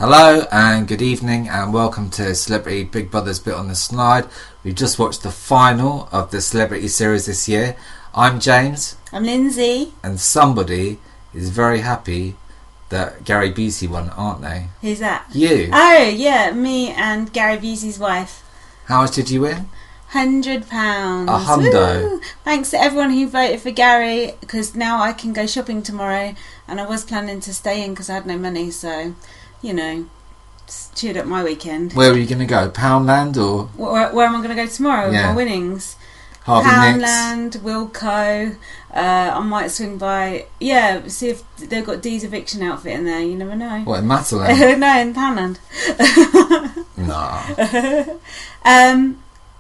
Hello and good evening and welcome to Celebrity Big Brother's Bit on the Slide. We've just watched the final of the Celebrity series this year. I'm James. I'm Lindsay. And somebody is very happy that Gary Busey won, aren't they? Who's that? You. Oh, yeah, me and Gary Busey's wife. How much did you win? £100. A hundo. Woo! Thanks to everyone who voted for Gary, because now I can go shopping tomorrow, and I was planning to stay in because I had no money, so, you know, just cheered up my weekend. Where were you going to go? Poundland or? Where am I going to go tomorrow with my winnings? Poundland, Wilco. I might swing by, see if they've got Dee's eviction outfit in there, you never know. What, in Matalan? No, in Poundland. Nah.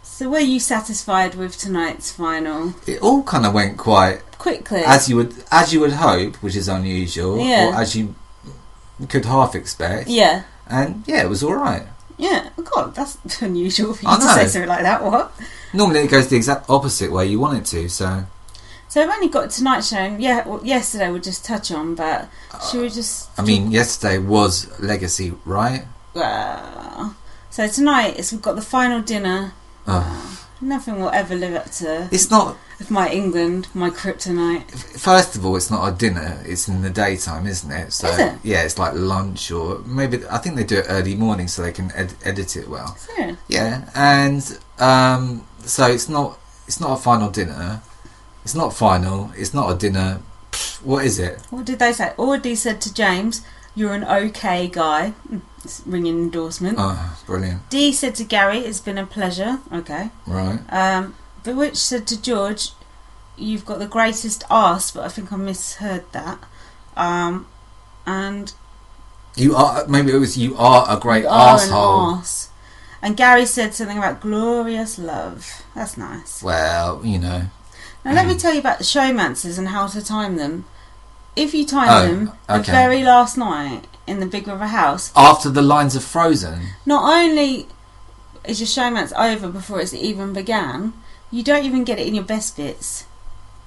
So were you satisfied with tonight's final? It all kind of went quite quickly, as you would hope, which is unusual, or as you could half expect. Yeah. And it was all right. Yeah. Oh God, that's unusual for you to say something like that. What? Normally it goes the exact opposite way you want it to. So I've only got tonight's show. And yesterday we'll just touch on, but should we just? I mean, yesterday was Legacy, right? Well, so tonight we've got the final dinner. Nothing will ever live up to. It's not. My England, my kryptonite. First of all, it's not a dinner. It's in the daytime, isn't it? So is it? Yeah, it's like lunch, or maybe I think they do it early morning so they can edit it well. Yeah. Yeah, and so it's not a final dinner. It's not final. It's not a dinner. What is it? What did they say? Already said to James, "You're an okay guy." It's ringing endorsement. Oh, brilliant. Dee said to Gary, "It's been a pleasure." Okay. Right. Bewitch said to George, "You've got the greatest arse," but I think I misheard that. And you are, maybe it was, "You are a great arsehole." An arse. And Gary said something about glorious love. That's nice. Well, you know. Now let me tell you about the showmances and how to time them. If you time them the very last night in the Big Brother house, after the lines are frozen, not only is your showmance over before it's even began, you don't even get it in your best bits.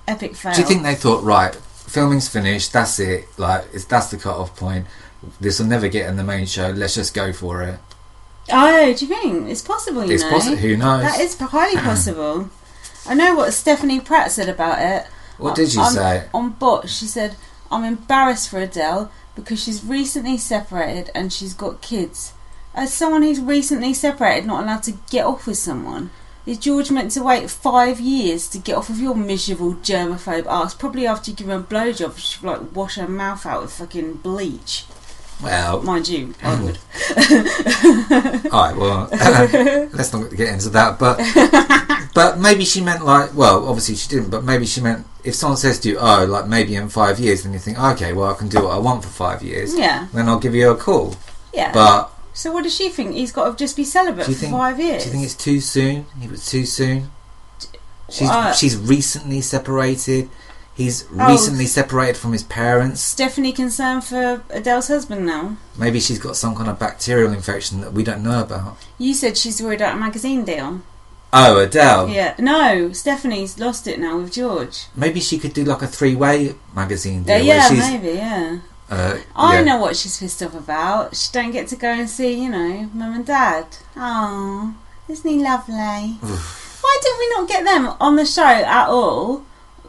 Epic fail. Do you think they thought, right, filming's finished, that's it, that's the cut-off point, this will never get in the main show, let's just go for it? Oh, do you think? It's possible, It's possible, who knows? That is highly possible. I know what Stephanie Pratt said about it. What did you say? On Bot, she said, "I'm embarrassed for Adele because she's recently separated and she's got kids. As someone who's recently separated, not allowed to get off with someone, is George meant to wait 5 years to get off of your miserable germaphobe arse? Probably after you give her a blowjob, she should wash her mouth out with fucking bleach." Well, mind you, I would. Alright, well, let's not get into that, but maybe she meant obviously she didn't, but maybe she meant if someone says to you, maybe in 5 years, then you think, okay, well, I can do what I want for 5 years. Yeah. Then I'll give you a call. Yeah. But so what does she think? He's got to just be celibate for 5 years? Do you think it's too soon? He was too soon? She's recently separated. He's recently separated from his parents. Definitely concerned for Adele's husband now. Maybe she's got some kind of bacterial infection that we don't know about. You said she's worried about a magazine deal. Oh, Adele. Yeah. No, Stephanie's lost it now with George. Maybe she could do like a 3-way magazine deal. Maybe. I know what she's pissed off about. She don't get to go and see, Mum and Dad. Oh, isn't he lovely? Why did we not get them on the show at all?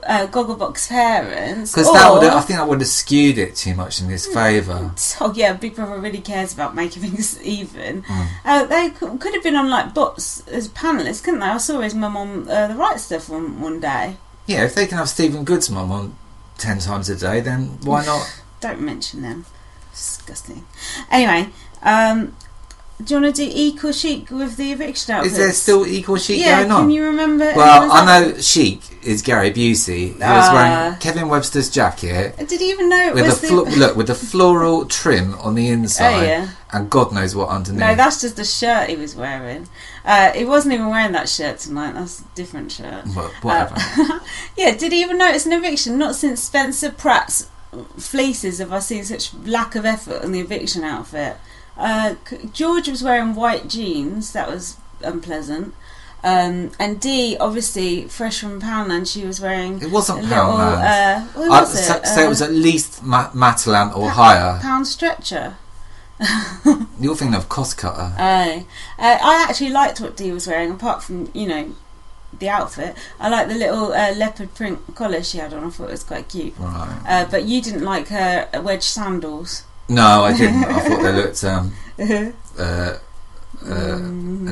Gogglebox parents. Because I think that would have skewed it too much in his favour. Oh yeah, Big Brother really cares about making things even. They could have been on Bots as panellists, couldn't they? I saw his mum on The Right Stuff one day. Yeah, if they can have Stephen Good's mum on 10 times a day, then why not? Don't mention them. Disgusting. Anyway, do you want to do Equal Chic with the eviction outfits? Is there still Equal Chic going on? Can you remember? Well, I know Chic is Gary Busey. He was wearing Kevin Webster's jacket. Did he even know it with was with the floral trim on the inside? Oh, yeah. And God knows what underneath. No, that's just the shirt he was wearing. He wasn't even wearing that shirt tonight. That's a different shirt. Well, whatever. Did he even notice an eviction? Not since Spencer Pratt's fleeces have I seen such lack of effort on the eviction outfit. George was wearing white jeans. That was unpleasant. And Dee, obviously fresh from Poundland, she was wearing. It wasn't Poundland. What was it? So it was at least Matalan or higher. Pound stretcher. You're thinking of Cost Cutter. I actually liked what Dee was wearing, apart from, the outfit. I like the little leopard print collar she had on. I thought it was quite cute. Right. But you didn't like her wedge sandals. No, I didn't. I thought they looked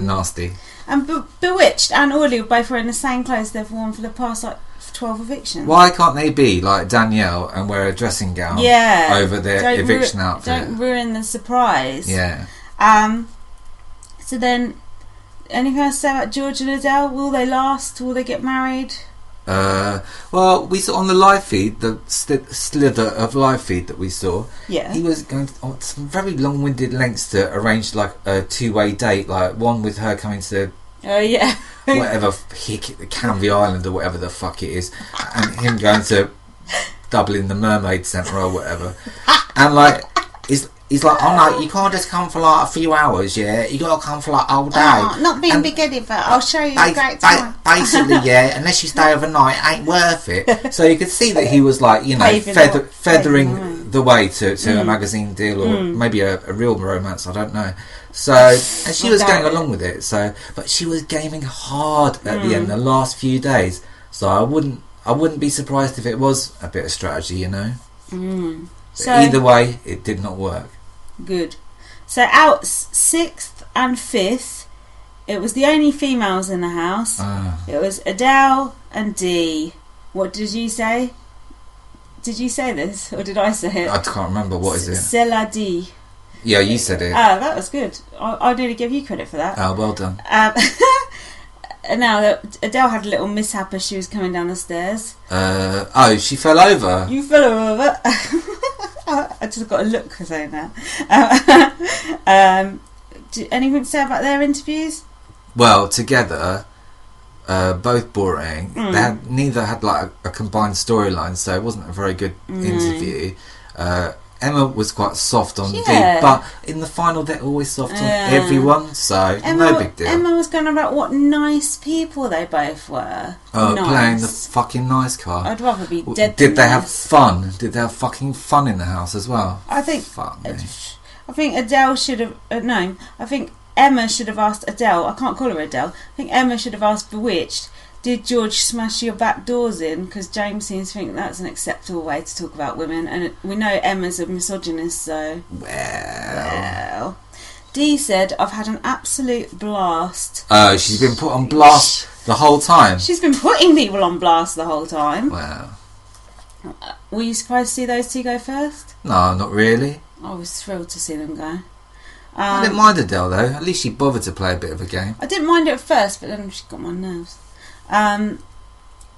nasty. And Bewitched and Audley were both wearing the same clothes they've worn for the past 12 evictions. Why can't they be like Danielle and wear a dressing gown over their eviction outfit? Don't ruin the surprise. Yeah. So then, anything else to say about George and Adele? Will they last? Will they get married? Well, we saw on the live feed, the slither of live feed that we saw. Yeah. He was going to some very long-winded lengths to arrange like a two-way date, like one with her coming to. Oh yeah. Whatever Canvey Island or whatever the fuck it is, and him going to Dublin the Mermaid Centre or whatever, and like he's like, oh no, you can't just come for like a few hours, yeah, you gotta come for like all day. Oh, not being big-headed, but I'll show you a great time. Basically, yeah, unless you stay overnight, it ain't worth it. So you could see that he was like, feathering the way to a magazine deal or maybe a real romance, I don't know. So, and she was going along with it. So, but she was gaming hard at the end, the last few days. So I wouldn't be surprised if it was a bit of strategy, So either way, it did not work. Good. So out 6th and 5th, it was the only females in the house. It was Adele and Dee. What did you say? Did you say this, or did I say it? I can't remember. What is it? C'est la Dee. Yeah, you said it. Oh, that was good. I nearly give you credit for that. Oh, well done. Now, Adele had a little mishap as she was coming down the stairs. She fell over. You fell over. I just got a look for saying that. Anything to say about their interviews? Well, together, both boring. Neither had like a combined storyline, so it wasn't a very good interview. Emma was quite soft on Dee, but in the final they're always soft on everyone, so no big deal. Emma was going about what nice people they both were. Playing the fucking nice card. I'd rather be dead. Did they have fun? Did they have fucking fun in the house as well? I think. Fuck me. I think Adele should have. No, I think Emma should have asked Adele. I can't call her Adele. I think Emma should have asked Bewitched. Did George smash your back doors in? Because James seems to think that's an acceptable way to talk about women, and we know Emma's a misogynist, so... Well... Dee said, I've had an absolute blast. Oh, she's been put on blast the whole time? She's been putting people on blast the whole time. Wow. Were you surprised to see those two go first? No, not really. I was thrilled to see them go. I didn't mind Adele, though. At least she bothered to play a bit of a game. I didn't mind it at first, but then she got my nerves.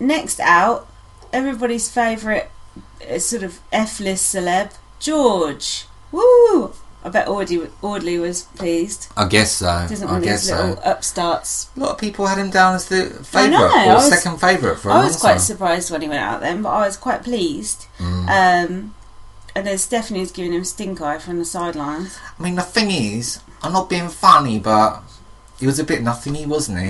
Next out, everybody's favourite sort of F-list celeb, George. Woo! I bet Audley was pleased. I guess so. Doesn't want these little upstarts. A lot of people had him down as the favourite, or second favourite for a long time. I was quite surprised when he went out then, but I was quite pleased. And there's Stephanie who's giving him stink eye from the sidelines. I mean, the thing is, I'm not being funny, but he was a bit nothingy, wasn't he?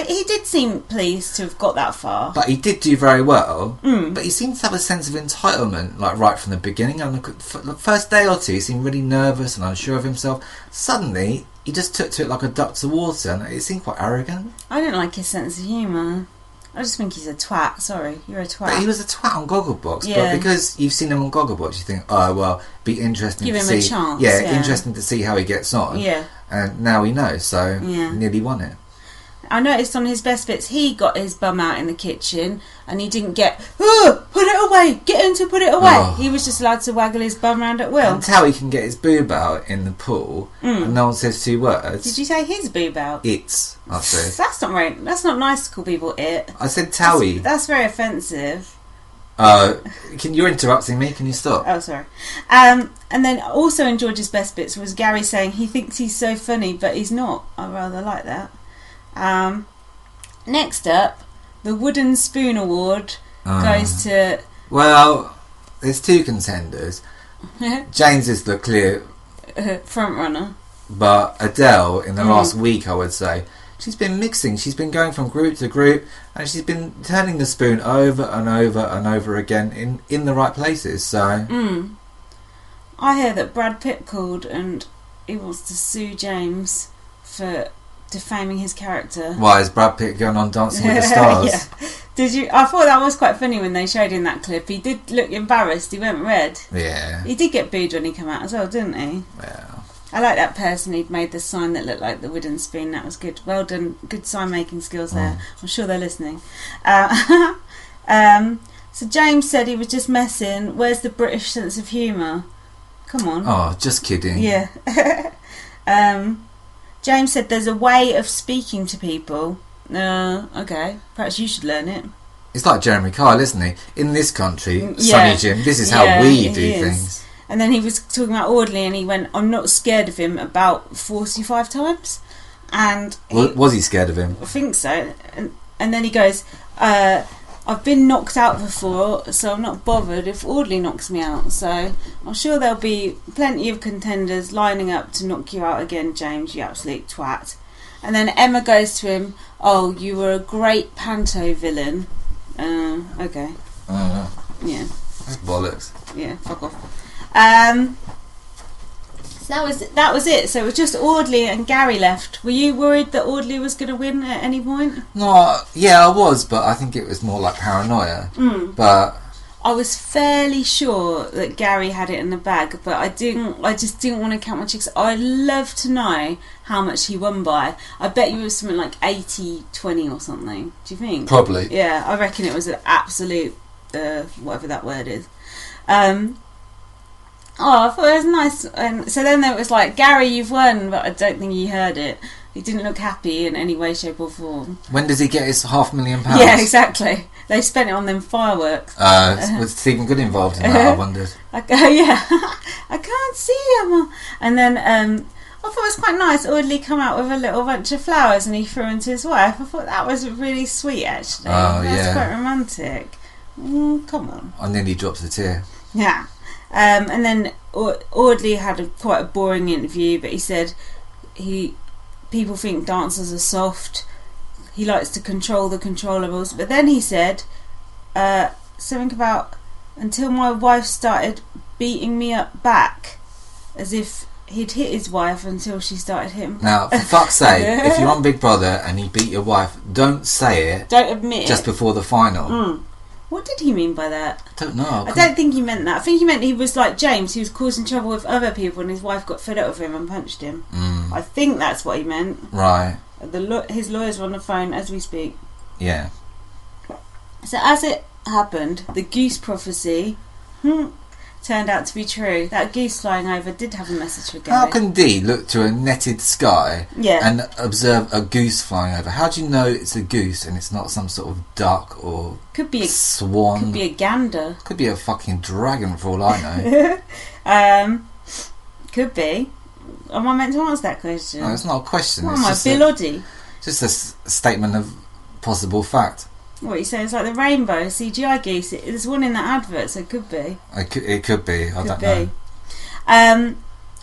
He did seem pleased to have got that far. But he did do very well. But he seemed to have a sense of entitlement, like right from the beginning. And the first day or two, he seemed really nervous and unsure of himself. Suddenly, he just took to it like a duck to water, and it seemed quite arrogant. I didn't like his sense of humour. I just think he's a twat. Sorry, you're a twat. But he was a twat on Gogglebox. Yeah. But because you've seen him on Gogglebox, you think, oh well, be interesting Give to him see. A chance. Yeah, interesting to see how he gets on. Yeah. And now he knows, so nearly won it. I noticed on his best bits, he got his bum out in the kitchen, and he didn't get, oh, put it away, get him to put it away. Oh. He was just allowed to waggle his bum around at will. And how he can get his boob out in the pool, and no one says two words. Did you say his boob out? It's, I said. That's not nice to call people it. I said Towie. That's very offensive. You're interrupting me, can you stop? Oh, sorry. And then also in George's best bits was Gary saying he thinks he's so funny, but he's not. I rather like that. Next up, the Wooden Spoon Award goes to... Well, there's two contenders. James is the clear... front runner. But Adele, in the last week, I would say, she's been mixing. She's been going from group to group, and she's been turning the spoon over and over and over again in the right places. So I hear that Brad Pitt called and he wants to sue James for defaming his character. Why is Brad Pitt going on Dancing with the Stars? Yeah. Did you? I thought that was quite funny when they showed him that clip. He did look embarrassed. He went red. Yeah. He did get booed when he came out as well, didn't he? Yeah. I like that person who'd made the sign that looked like the wooden spoon. That was good. Well done. Good sign making skills there. I'm sure they're listening. So James said he was just messing. Where's the British sense of humour? Come on. Oh, just kidding. Yeah. James said there's a way of speaking to people. Okay. Perhaps you should learn it. It's like Jeremy Kyle, isn't he? In this country, Yeah. Sonny Jim, this is how we do he is. things. And then he was talking about Audley and he went, I'm not scared of him about 45 times. And Was he scared of him? I think so. And then he goes, I've been knocked out before, so I'm not bothered if Audley knocks me out. So I'm sure there'll be plenty of contenders lining up to knock you out again, James, you absolute twat. And then Emma goes to him, oh, you were a great panto villain. Okay. Yeah. That's bollocks. Yeah, fuck off. So that was it. So it was just Audley and Gary left. Were you worried that Audley was going to win at any point? No, yeah, I was, but I think it was more like paranoia. But I was fairly sure that Gary had it in the bag, but I just didn't want to count my chicks. I'd love to know how much he won by. I bet you it was something like 80-20 or something. Do you think? probably. Yeah, I reckon it was an absolute whatever that word is. I thought it was nice. And so then it was like, Gary, you've won, but I don't think he heard it. He didn't look happy in any way, shape or form. When does he get his £500,000? Yeah, exactly. They spent it on them fireworks. Was Stephen Good involved in that, I wondered? Yeah. I can't see him. And then I thought it was quite nice. Audley come out with a little bunch of flowers and he threw them to his wife. I thought that was really sweet, actually. Oh, That's yeah. quite romantic. Come on. I nearly dropped a tear. Yeah. And then Audley had quite a boring interview, but he said people think dancers are soft. He likes to control the controllables. But then he said something about until my wife started beating me up back, as if he'd hit his wife until she started hitting back. Now, for fuck's sake, if you're on Big Brother and he beat your wife, don't say it. Don't admit just it. before the final. What did he mean by that? I don't know. I don't think he meant that. I think he meant he was like James, he was causing trouble with other people and his wife got fed up with him and punched him. I think that's what he meant. Right. His lawyers are on the phone as we speak. Yeah. So as it happened, the goose prophecy turned out to be true. That goose flying over did have a message for Gary. How can Dee look to a netted sky and observe a goose flying over? How do you know it's a goose and it's not some sort of duck or could be a swan? Could be a gander. Could be a fucking dragon for all I know. Could be. Am I meant to answer that question? No, it's not a question. What it's am I, just Bill Oddie? Just a statement of possible fact. What you say? It's like the rainbow CGI geese. There's one in that advert, so it could be. It could be. I don't know.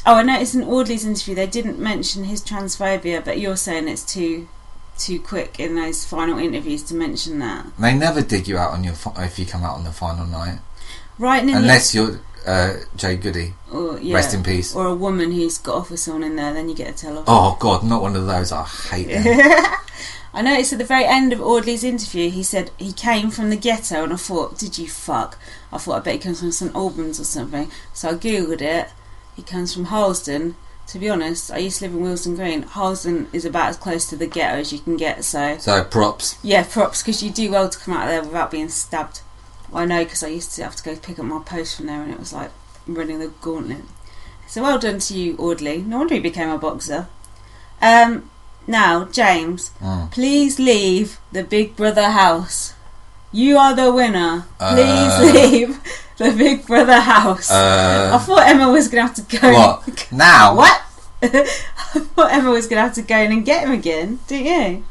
I noticed in Audley's interview they didn't mention his transphobia, but you're saying it's too quick in those final interviews to mention that. They never dig you out on if you come out on the final night, right? Unless you're Jay Goody, rest in peace, or a woman who's got off with someone in there, then you get a tell off. Oh God, not one of those. I hate them. I noticed at the very end of Audley's interview he said he came from the ghetto, and I thought, did you fuck? I thought I bet he comes from St Albans or something, so I googled it. He comes from Harlesden. To be honest, I used to live in Wilson Green. Harlesden is about as close to the ghetto as you can get, so props. Yeah, props, because you do well to come out of there without being stabbed. Well, I know, because I used to have to go pick up my post from there and it was like running the gauntlet. So well done to you, Audley. No wonder he became a boxer. Now, James, please leave the Big Brother house. You are the winner. Please leave the Big Brother house. I thought Emma was going to have to go... What? Now? What? I thought Emma was going to have to go in and get him again. Do you?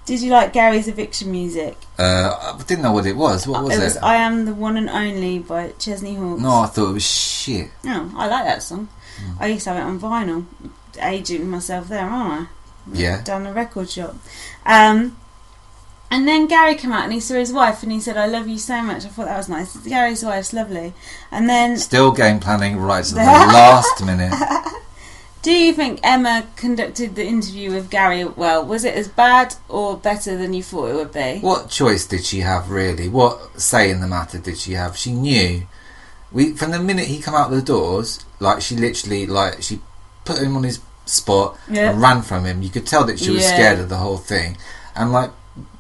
Did you like Gary's eviction music? I didn't know what it was. What was it? It was I Am the One and Only by Chesney Hawkes. No, I thought it was shit. Oh, I like that song. I used to have it on vinyl. Aging myself there, aren't I? Yeah. Down the record shop. And then Gary came out and he saw his wife and he said, "I love you so much." I thought that was nice. Gary's wife's lovely. And then... Still game planning right to the last minute. Do you think Emma conducted the interview with Gary well? Was it as bad or better than you thought it would be? What choice did she have, really? What say in the matter did she have? She knew. From the minute he came out the doors, like, she literally, like, she put him on his spot and ran from him. You could tell that she was scared of the whole thing. And, like,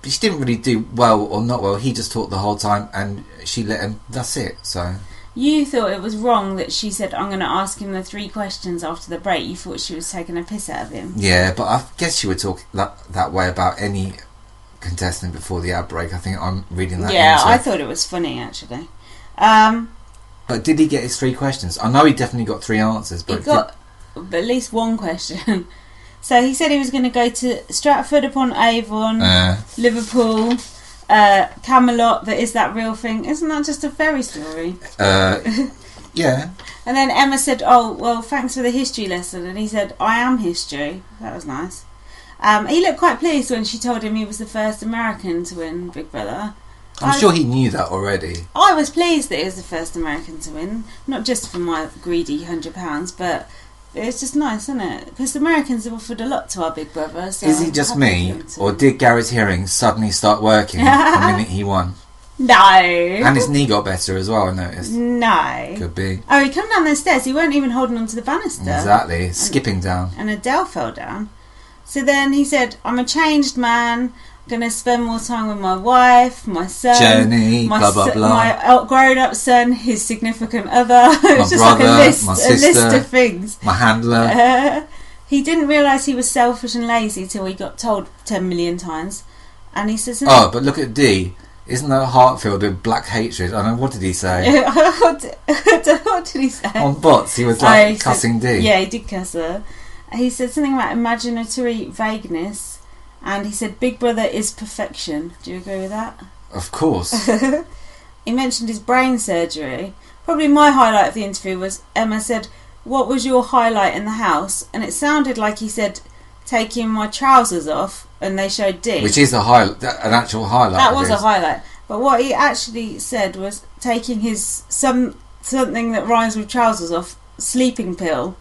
she didn't really do well or not well. He just talked the whole time and she let him. That's it. So you thought it was wrong that she said, "I'm going to ask him the 3 questions after the break." You thought she was taking a piss out of him. Yeah, but I guess she would talk that way about any contestant before the ad break. I think I'm reading that. Yeah, I thought it was funny, actually. But did he get his 3 questions? I know he definitely got 3 answers. But he got at least 1 question. So he said he was going to go to Stratford-upon-Avon, Liverpool, Camelot. But is that real thing? Isn't that just a fairy story? Yeah. And then Emma said, "Oh, well, thanks for the history lesson." And he said, "I am history." That was nice. He looked quite pleased when she told him he was the first American to win Big Brother. I'm sure he knew that already. I was pleased that he was the first American to win. Not just for my greedy £100, but it's just nice, isn't it? Because Americans have offered a lot to our Big Brother. So is he just me, or did Gary's hearing suddenly start working the minute he won? No. And his knee got better as well, I noticed. No. Could be. Oh, he came down the stairs. He weren't even holding onto the banister. Exactly. Skipping down. And Adele fell down. So then he said, "I'm a changed man. Going to spend more time with my wife, my son, Journey, blah blah blah. My grown-up son, his significant other." It's just brother, like a list, my sister, a list of things. My handler. He didn't realise he was selfish and lazy till he got told 10 million times. And he says, "Oh, but look at D. Isn't that heart filled with black hatred?" I don't know, what did he say? What did he say? On bots, he was like cussing D. Yeah, he did cuss her. He said something about imaginatory vagueness. And he said, "Big Brother is perfection." Do you agree with that? Of course. He mentioned his brain surgery. Probably my highlight of the interview was Emma said, "What was your highlight in the house?" And it sounded like he said, "Taking my trousers off," and they showed D. Which is an actual highlight. That was a highlight. But what he actually said was taking his something that rhymes with trousers off, sleeping pill.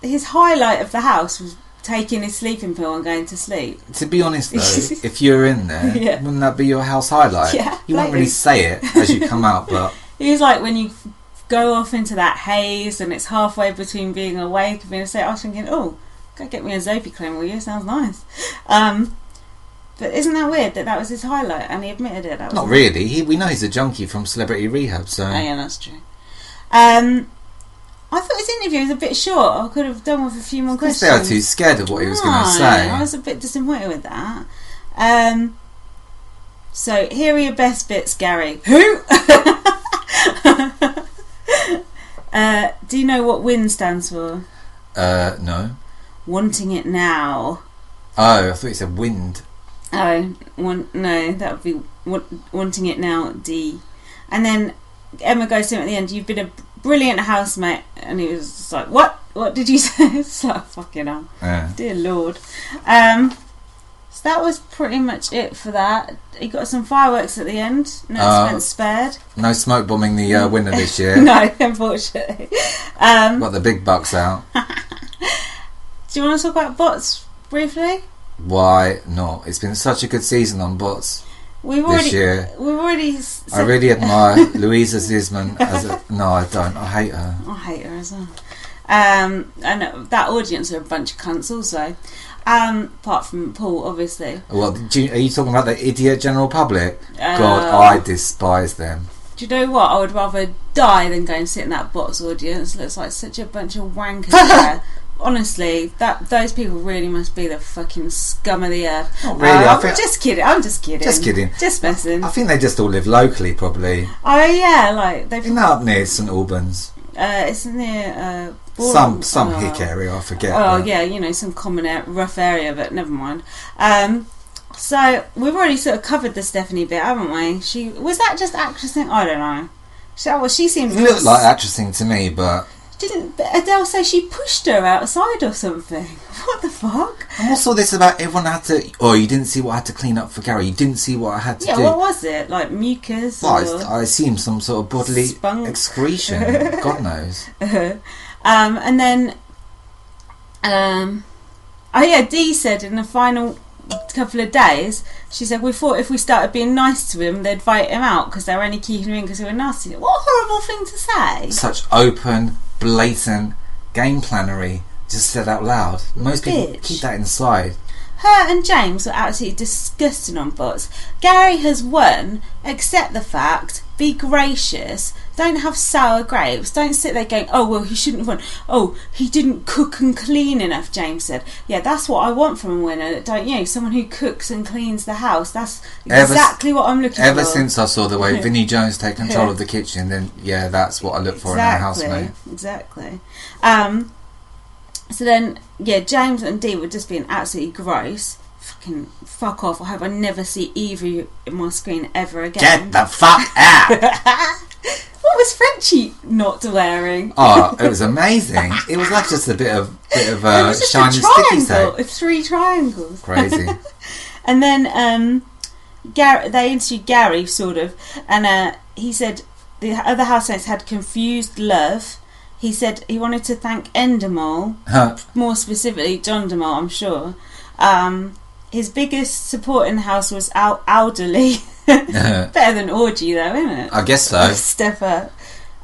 His highlight of the house was taking his sleeping pill and going to sleep. To be honest though, if you're in there, wouldn't that be your house highlight? Yeah, you wouldn't really say it as you come out, but it was like when you go off into that haze and it's halfway between being awake and being asleep. I was thinking, "Oh, go get me a Zoe cream, will you? Sounds nice." But isn't that weird that was his highlight and he admitted it? That was not really. We know he's a junkie from Celebrity Rehab, so. Oh yeah, that's true. I thought his interview was a bit short. I could have done with a few more questions. They were too scared of what he was going to say. I was a bit disappointed with that. So here are your best bits, Gary. Who? Do you know what WIN stands for? No. Wanting it now. Oh, I thought you said wind. Oh, no, that would be wanting it now, D. And then Emma goes to him at the end, "You've been a brilliant housemate," and he was just like, what did you say? It's like, fucking hell. Yeah. Dear Lord. So that was pretty much it for that. He got some fireworks at the end. No expense spared. No smoke bombing the winner this year. No, unfortunately. Got the big bucks out. Do you want to talk about bots briefly? Why not? It's been such a good season on bots. This year. I really admire Louisa Zisman no, I don't. I hate her. I hate her as well. And that audience are a bunch of cunts also. Apart from Paul, obviously. Well, are you talking about the idiot general public? God, I despise them. Do you know what? I would rather die than go and sit in that bots audience. It looks like such a bunch of wankers there. Honestly, those people really must be the fucking scum of the earth. Not really. I'm just kidding. Just kidding. Just messing. I think they just all live locally, probably. Oh yeah, like they've. Isn't that up near St Albans? It's near some hick area. I forget. Oh yeah, some common rough area, but never mind. So we've already sort of covered the Stephanie bit, haven't we? Was that just actressing? I don't know. She seemed. It looked like actressing to me, but Didn't Adele say she pushed her outside or something? What the fuck? And what's all this about everyone had to... Oh, you didn't see what I had to clean up for Gary. You didn't see what I had to do. Yeah, what was it? Like mucus? Well, I assume some sort of bodily spunk? excretion. God knows. And then... Dee said in the final couple of days, she said, we thought if we started being nice to him, they'd vote him out because they were only keeping him in because they were nasty. What a horrible thing to say. Such open, blatant game plannery, just said out loud. Most people keep that inside. Her and James were absolutely disgusting on bots. Gary has won. Accept the fact. Be gracious. Don't have sour grapes. Don't sit there going, oh, well, he shouldn't have won. Oh, he didn't cook and clean enough, James said. Yeah, that's what I want from a winner, don't you? Someone who cooks and cleans the house. That's exactly what I'm looking for. Ever since I saw the way Vinnie Jones take control of the kitchen, then, yeah, that's what I look for in a housemate. Exactly. So then, yeah, James and Dee were just being absolutely gross. Fucking fuck off. I hope I never see either of you in my screen ever again. Get the fuck out! What was Frenchie not wearing? Oh, it was amazing. It was like just a bit of shiny sticky tape. 3 triangles. Crazy. And then they interviewed Gary, sort of, and he said the other housemates had confused love. He said he wanted to thank Endemol, more specifically John DeMol, I'm sure. His biggest support in the house was elderly. Better than orgy, though, isn't it? I guess so. Step up.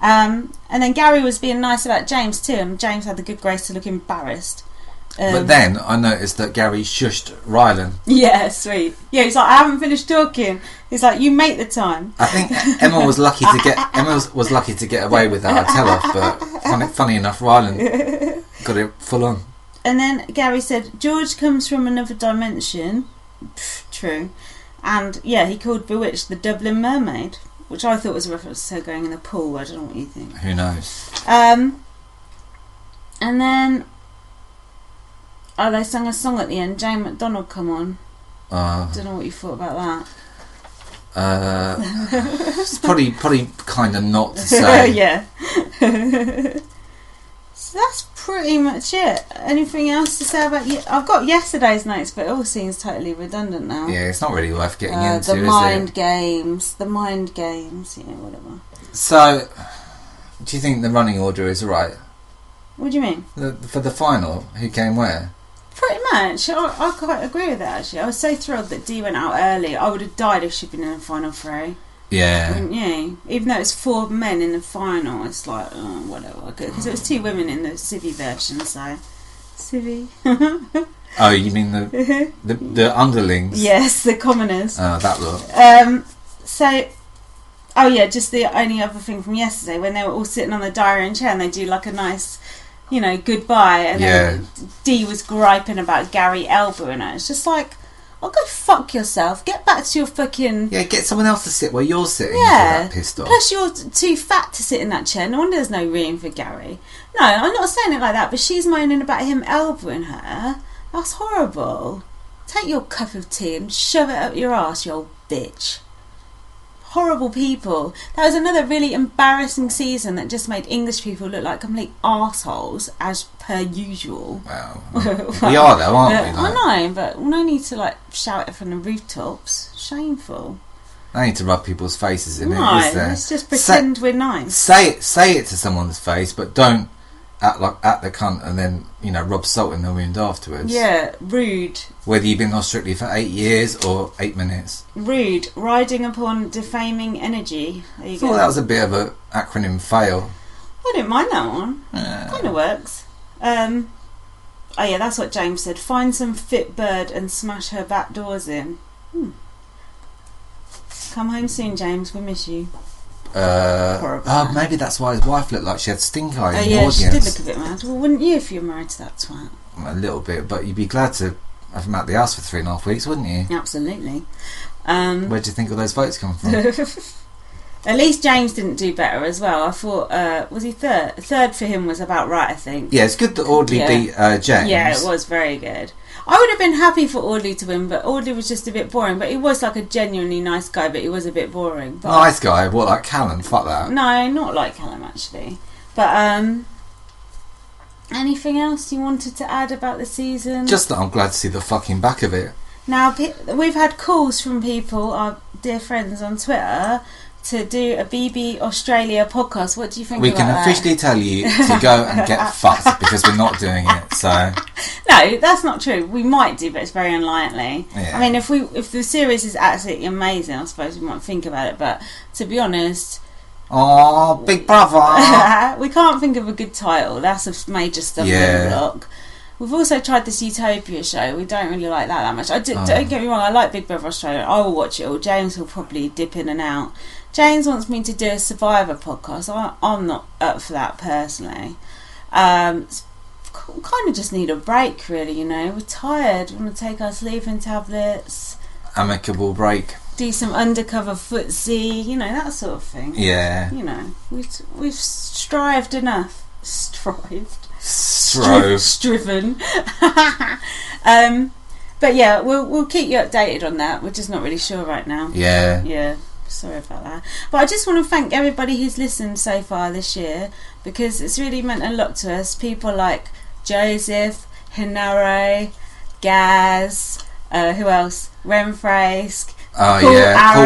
And then Gary was being nice about James too, and James had the good grace to look embarrassed. But then I noticed that Gary shushed Rylan. Yeah, sweet. Yeah, he's like, I haven't finished talking. He's like, you make the time. I think Emma was lucky to get away with that. I tell her, but funny enough, Rylan got it full on. And then Gary said, George comes from another dimension. True. And yeah, he called Bewitched the Dublin Mermaid, which I thought was a reference to her going in the pool. I don't know what you think. Who knows? And then they sang a song at the end. Jane McDonald come on. Don't know what you thought about that. It's probably kind of not to say. Yeah. So that's pretty much it. Anything else to say about you? I've got yesterday's notes, but it all seems totally redundant now. Yeah, it's not really worth getting into, the mind games, whatever. So, do you think the running order is right? What do you mean? For the final, who came where? Pretty much. I quite agree with that, actually. I was so thrilled that Dee went out early. I would have died if she'd been in the final 3. Yeah. Wouldn't you? Even though it's 4 men in the final, it's like, whatever. Because it was 2 women in the Civvy version, so... Civvy? Oh, you mean the underlings? Yes, the commoners. Oh, that look. Just the only other thing from yesterday, when they were all sitting on the diary and chair and they do like a nice... goodbye, and then Dee was griping about Gary elbowing her. It's just like, oh, go fuck yourself. Get back to your fucking... Yeah, get someone else to sit where you're sitting. Yeah. That pissed off. Plus, you're too fat to sit in that chair. No wonder there's no room for Gary. No, I'm not saying it like that, but she's moaning about him elbowing her. That's horrible. Take your cup of tea and shove it up your arse, you old bitch. Horrible people. That was another really embarrassing season that just made English people look like complete arseholes, as per usual. Well, we are though, aren't we? Like? I know, but no need to shout it from the rooftops. Shameful. No need to rub people's faces in it, No, is there? let's just pretend we're nice. Say it to someone's face, but don't act the cunt and then rub salt in the wound afterwards. Yeah, rude. Whether you've been on Strictly for 8 years or 8 minutes. Rude. Riding upon defaming energy. There you go. Well, that was a bit of an acronym fail. I didn't mind that one. Kind of works. That's what James said. Find some fit bird and smash her back doors in. Come home soon, James. We miss you. Maybe that's why his wife looked like she had stink eye in the audience. She did look a bit mad. Well, wouldn't you if you were married to that twat? A little bit, but you'd be glad to have him out the house for 3.5 weeks, wouldn't you? Absolutely. Where do you think all those votes come from? At least James didn't do better as well. I thought, was he third? Third for him was about right, I think. Yeah, it's good that Audley beat James. Yeah, it was very good. I would have been happy for Audley to win, but Audley was just a bit boring. But he was like a genuinely nice guy, but he was a bit boring. But nice guy? What, like Callum? Fuck that. No, not like Callum, actually. But Anything else you wanted to add about the season? Just that I'm glad to see the fucking back of it. Now, we've had calls from people, our dear friends on Twitter, to do a BB Australia podcast. What do you think We about can that? officially tell you to go and get fucked because we're not doing it, so... No, that's not true. We might do, but it's very unlikely. Yeah. I mean, if the series is absolutely amazing, I suppose we might think about it, but to be honest... Oh, Big Brother! We can't think of a good title. That's a major stumbling block. We've also tried this Utopia show. We don't really like that much. Don't get me wrong, I like Big Brother Australia. I will watch it all. James will probably dip in and out. James wants me to do a Survivor podcast. I'm not up for that personally. Kind of just need a break, really, you know. We're tired. We want to take our sleeping tablets. Amicable break. Do some undercover footsie, you know, that sort of thing. Yeah. You know, we've strived enough. Striven. But yeah, we'll keep you updated on that. We're just not really sure right now. Yeah. Sorry about that. But I just want to thank everybody who's listened so far this year, because it's really meant a lot to us. People like Joseph, Hinaro, Gaz, who else? Renfrask. Oh, Paul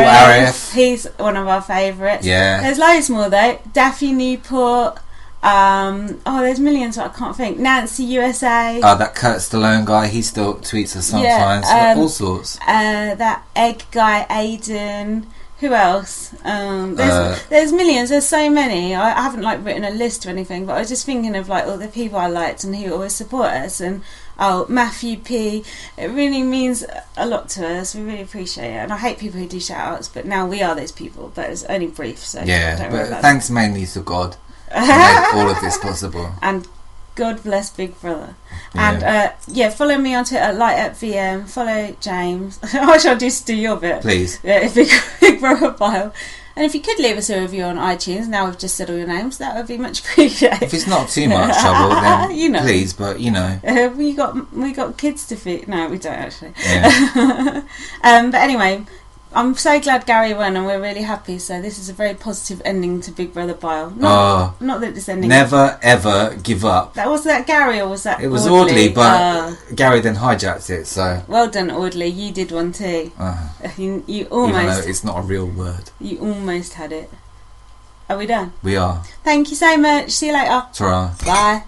Arif. He's one of our favourites. Yeah. There's loads more though. Daffy Newport. There's millions that I can't think. Nancy USA. Oh, that Kurt Stallone guy, he still tweets us sometimes. All sorts. That egg guy, Aiden. Who else? There's millions. There's so many. I haven't written a list or anything, but I was just thinking of all the people I liked and who always support us. And Matthew P. It really means a lot to us. We really appreciate it. And I hate people who do shout outs, but now we are those people. But it's only brief, so don't worry about thanks mainly to God who made all of this possible. And God bless Big Brother. Yeah. And follow me on Twitter, LightUpVM. Follow James. I shall just do your bit, please. Big Brother Bio. And if you could leave us a review on iTunes, now we've just said all your names, that would be much appreciated. If it's not too much trouble, then please. But we got kids to feed. No, we don't actually. Yeah. But anyway, I'm so glad Gary won, and we're really happy. So this is a very positive ending to Big Brother Bile. Not that this ending. Never ever give up. Was that Gary or was that? It was Audley, but Gary then hijacked it. So well done, Audley. You did one too. You almost. Even though it's not a real word. You almost had it. Are we done? We are. Thank you so much. See you later. Ta-ra. Bye.